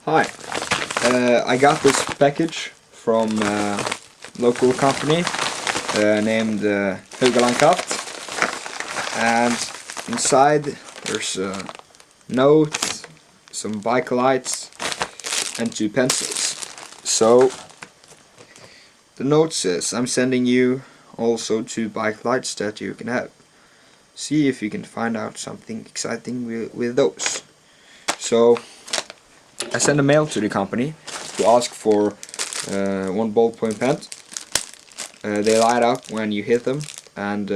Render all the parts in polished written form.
Hi, I got this package from a local company named HAUGALAND KRAFT, and inside there's a note, some bike lights and 2 pencils. So the note says, I'm sending you also 2 bike lights that you can have. See if you can find out something exciting with those. So I sent a mail to the company to ask for 1 ballpoint pen. They light up when you hit them, and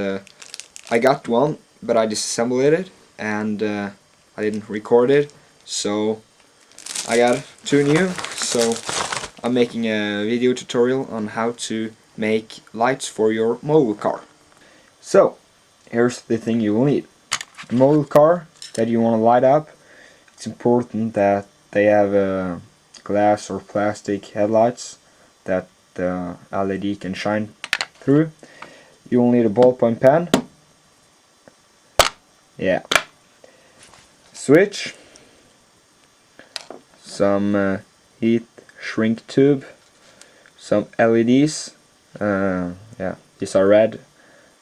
I got one, but I disassembled it and I didn't record it, so I got 2 new. So I'm making a video tutorial on how to make lights for your model car. So here's the thing you will need. The model car that you want to light up, it's important that they have glass or plastic headlights that the LED can shine through. You will need a ballpoint pen, switch, some heat shrink tube, some LEDs. These are red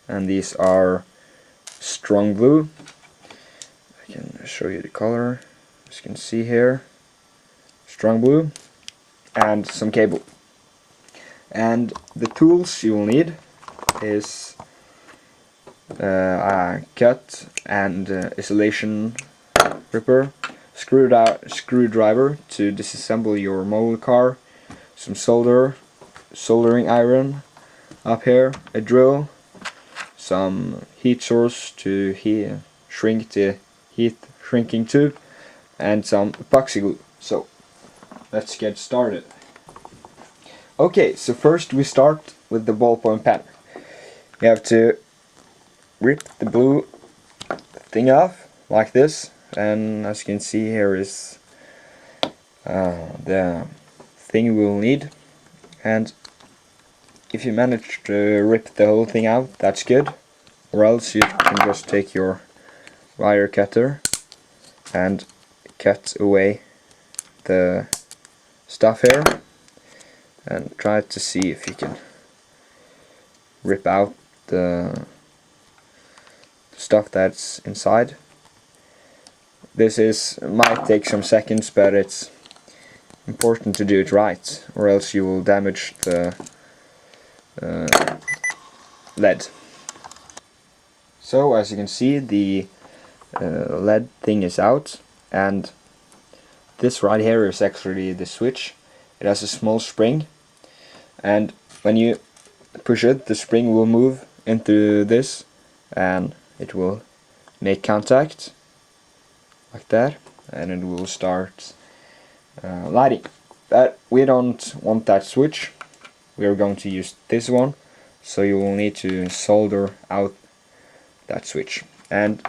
and these are strong blue. I can show you the color, as you can see here. Strong blue, and some cable. And the tools you will need is a cut and isolation ripper, screwdriver to disassemble your model car, some soldering iron up here, a drill, some heat source to shrink the heat shrinking tube, and some epoxy glue. So let's get started. Okay, so first we start with the ballpoint pen. You have to rip the blue thing off like this, and as you can see here is the thing we will need. And if you manage to rip the whole thing out, that's good, or else you can just take your wire cutter and cut away the stuff here and try to see if you can rip out the stuff that's inside. This might take some seconds, but it's important to do it right, or else you will damage the lead. So as you can see, the lead thing is out, and this right here is actually the switch. It has a small spring, and when you push it, the spring will move into this and it will make contact like that, and it will start lighting. But we don't want that switch, we are going to use this one, so you will need to solder out that switch. And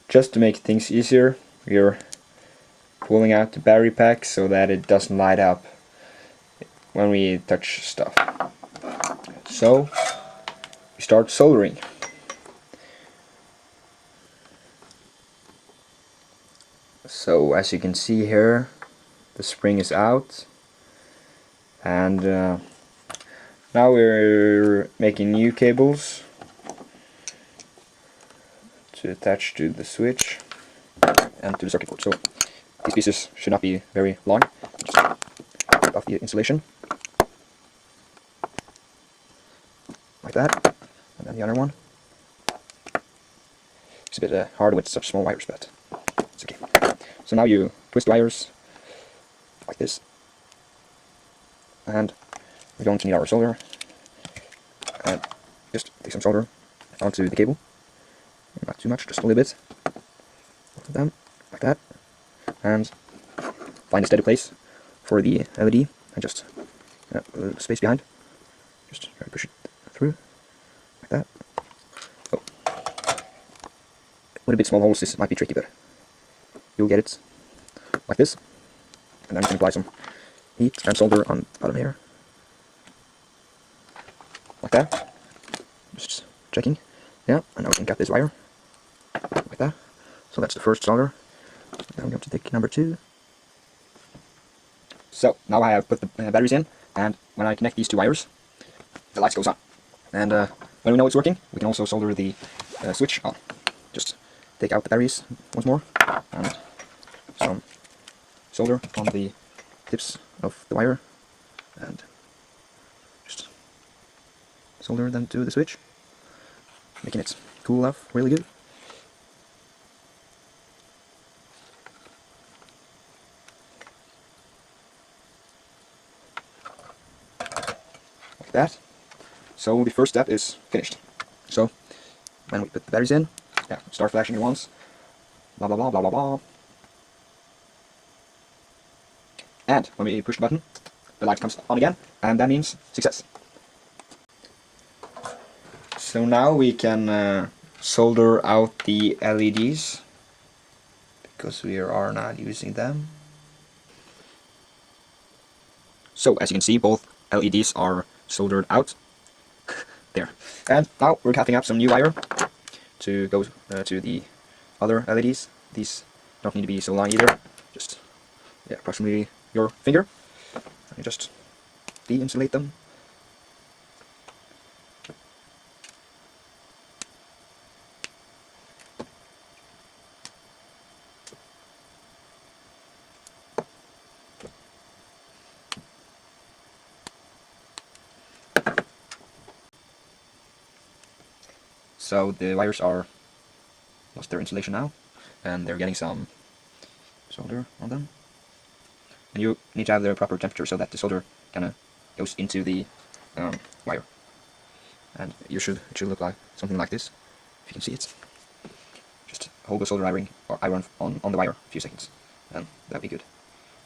just to make things easier, we are pulling out the battery pack so that it doesn't light up when we touch stuff. So we start soldering. So as you can see here, the spring is out, and now we're making new cables to attach to the switch and to the circuit board. So these pieces should not be very long. Just take off the insulation like that, and then the other one. It's a bit hard with such small wires, but it's okay. So now you twist the wires like this, and we're going to need our solder, and just take some solder onto the cable, not too much, just a little bit, both of them, like that, and find a steady place for the LED, and just a little space behind, just try to push it through, like that. Oh, with a bit small holes this might be tricky, but you'll get it like this, and then you can apply some heat and solder on the bottom here, like that. Just checking, yeah, and now we can cut this wire like that. So that's the first solder. Now we're going to take number 2, So now I have put the batteries in, and when I connect these two wires, the lights goes on. And when we know it's working, we can also solder the switch on. Just take out the batteries once more, and some solder on the tips of the wire, and just solder them to the switch, making it cool off really good. Like that. So the first step is finished. So when we put the batteries in, yeah, start flashing at once, blah blah blah blah blah blah. And when we push the button, the light comes on again, and that means success. So now we can solder out the LEDs, because we are not using them. So as you can see, both LEDs are soldered out. There. And now we're cutting up some new wire to go to the other LEDs. These don't need to be so long either. Just approximately your finger. And just de-insulate them. So the wires are lost their insulation now, and they're getting some solder on them. And you need to have the proper temperature so that the solder kind of goes into the wire. And it should look like something like this, if you can see it. Just hold the solder iron on the wire a few seconds, and that'll be good,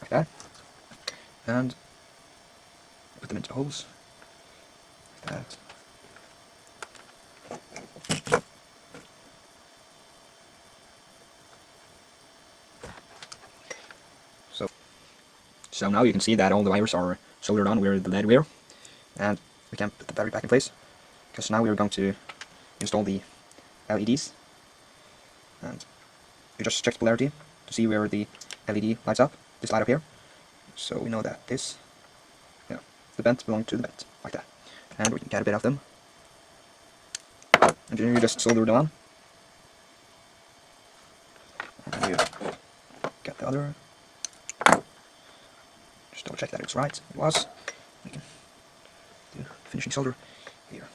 like that. And put them into the holes, like that. So now you can see that all the wires are soldered on where the lead were, and we can put the battery back in place, because now we're going to install the LEDs. And we just check polarity to see where the LED lights up, this light up here. So we know that this, the vent belongs to the vent, like that. And we can get a bit of them. And then you just solder them on. And you get the other. Just double check that it's right. It was. We can do finishing solder here.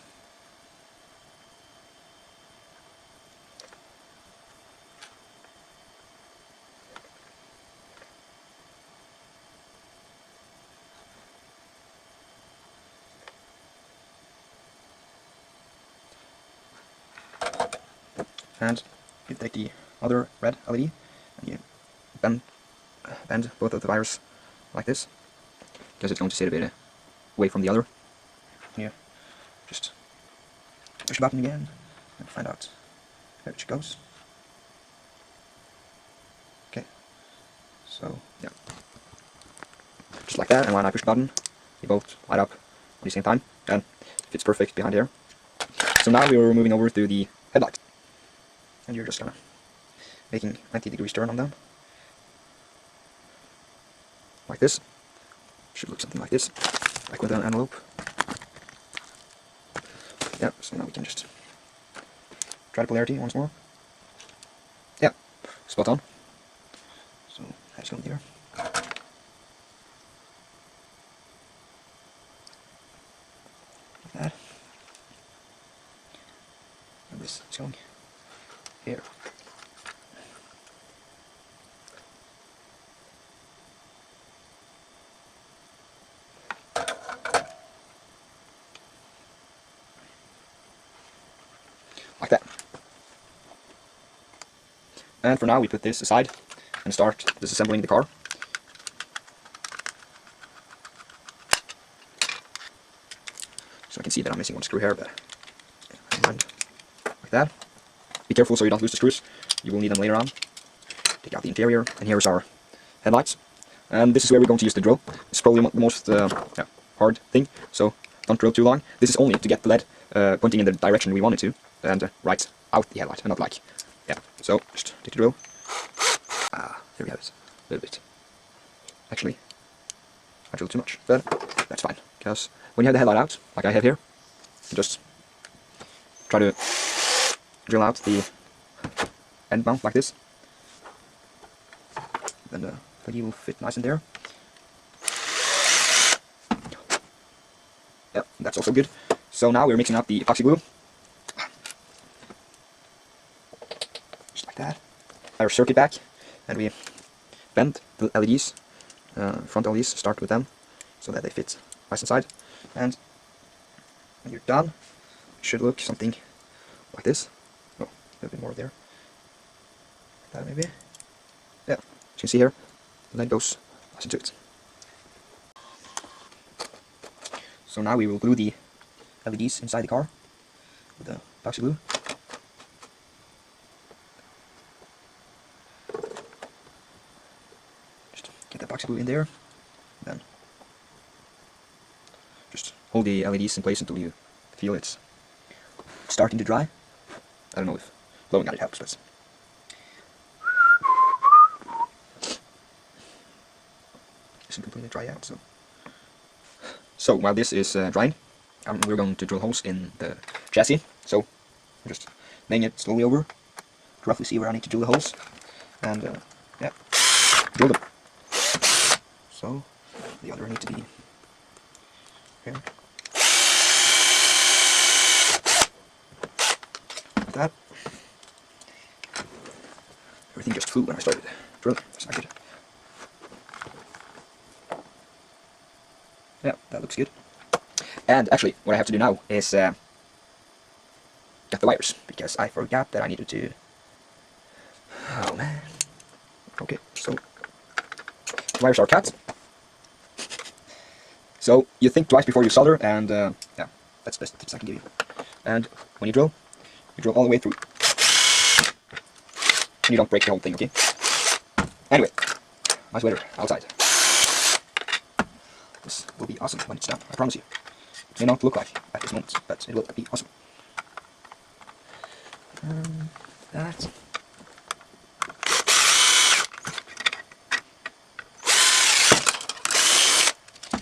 And you take the other red LED and you bend both of the wires like this, because it's going to sit a bit away from the other. Here, just push the button again and find out where it goes. Okay, so yeah, just like that. And when I push the button, they both light up at the same time, and it fits perfect behind here. So now we're moving over to the headlight, and you're just gonna making 90 degrees turn on them, like this. Should look something like this, like with an envelope. Yeah, so now we can just try the polarity once more. Yeah, spot on. So that's going here. Like that. And this is going here. Like that. And for now we put this aside and start disassembling the car. So I can see that I'm missing one screw here, but like that. Be careful so you don't lose the screws. You will need them later on. Take out the interior, and here's our headlights. And this is where we're going to use the drill. It's probably the most hard thing, so don't drill too long. This is only to get the lead pointing in the direction we want it to, and right out the headlight, and not like, so just take the drill. Here we have it, a little bit. Actually, I drilled too much, but that's fine, because when you have the headlight out, like I have here, you just try to drill out the end mount like this. Then the hoodie will fit nice in there. Yeah, that's also good. So now we're mixing up the epoxy glue. Just like that. Our circuit back, and we bend the LEDs, front LEDs, start with them, so that they fit nice inside. And when you're done, it should look something like this. Oh, a little bit more there. Like that maybe. Yeah, as you can see here, the light goes nice into it. So now we will glue the LEDs inside the car with the epoxy glue. Just get the epoxy glue in there, then just hold the LEDs in place until you feel it's starting to dry. I don't know if blowing on it helps, but it isn't completely dry yet. So while this is drying, we're going to drill holes in the chassis. So I'm just laying it slowly over to roughly see where I need to drill the holes, and yeah, drill them. So the other need to be here. Like that. Everything just flew when I started drilling. That's not good. Yeah, that looks good. And actually, what I have to do now is get the wires, because I forgot that I needed to... Oh man. Okay, so the wires are cut. So you think twice before you solder, and yeah, that's the best tips I can give you. And when you drill all the way through. And you don't break the whole thing, okay? Anyway, my sweater outside. This will be awesome when it's done, I promise you. It may not look like at this moment, but it will be awesome. That.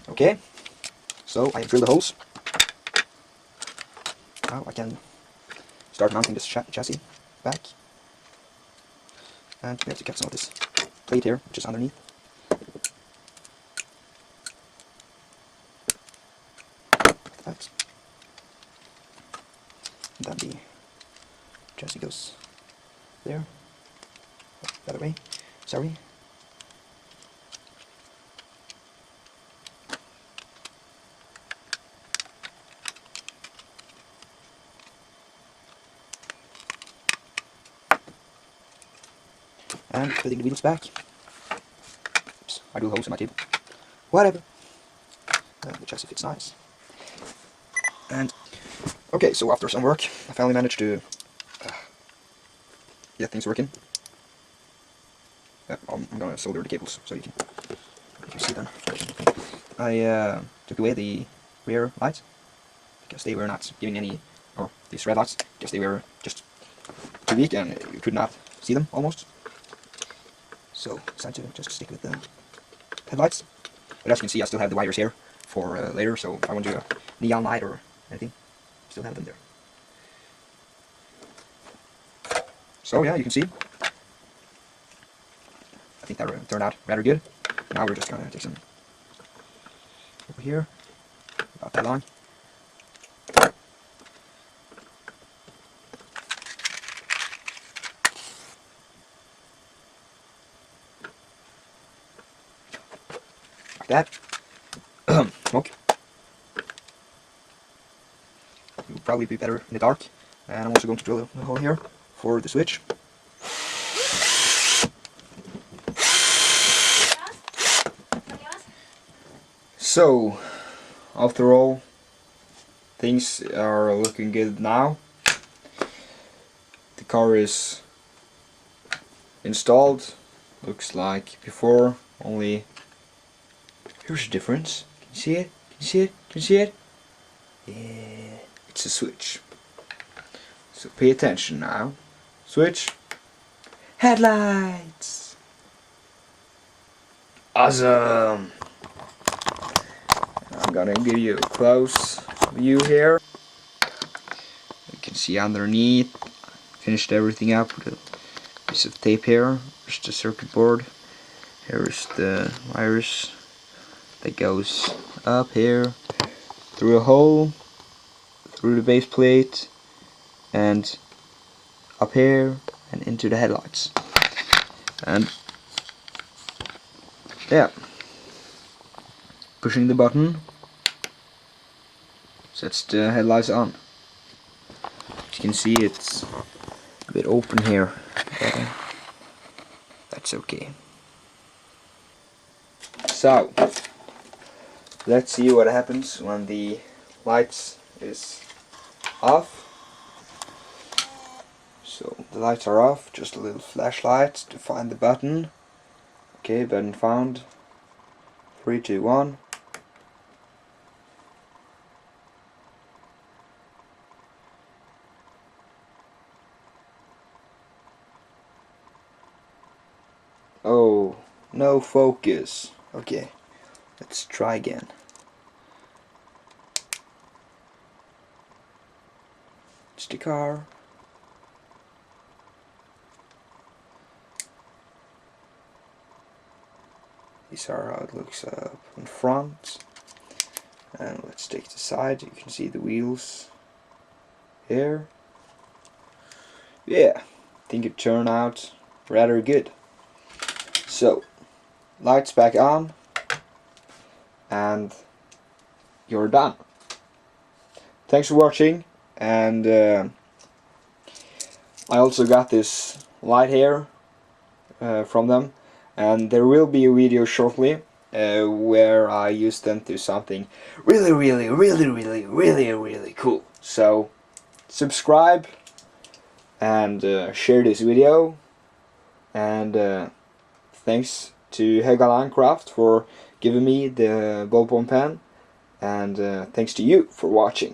Okay, so I have drilled the holes. Now I can start mounting this chassis back. And we have to get some of this plate here, which is underneath. Like that. And then the chassis goes there. Oh, the other way. Sorry. And putting the wheels back. Oops, I do holes in my table. Whatever. The chassis fits nice. And okay, so after some work, I finally managed to get things working. Yeah, I'm gonna solder the cables so you can see them. I took away the rear lights because they were not giving any, or these red lights, because they were just too weak and you could not see them almost. So I decided to just stick with the headlights. But as you can see, I still have the wires here for later, so if I want to do a neon light or anything, still have them there. So yeah, you can see. I think that turned out rather good. Now we're just gonna take some over here, about that long. Like that. Smoke. It will probably be better in the dark. And I'm also going to drill a hole here for the switch. So, after all, things are looking good now. The car is installed. Looks like before, only here's the difference. Can you see it? Can you see it? Can you see it? Yeah, it's a switch. So pay attention now. Switch. Headlights. Awesome. gonna give you a close view here. You can see underneath. Finished everything up with a piece of tape here. Here's the circuit board. Here's the wires that goes up here through a hole, through the base plate, and up here and into the headlights. And yeah, pushing the button sets the headlights on. As you can see, it's a bit open here. That's okay. So let's see what happens when the lights is off. So the lights are off, just a little flashlight to find the button. Okay, button found. 3, 2, 1. Oh, no focus. Okay, let's try again. It's the car. These are how it looks up in front. And let's take the side. You can see the wheels here. Yeah, I think it turned out rather good. So, lights back on, and you're done. Thanks for watching, and I also got this light here from them, and there will be a video shortly where I use them to something really cool. So subscribe and share this video, and thanks to HAUGALAND KRAFT for giving me the ballpoint pen, and thanks to you for watching.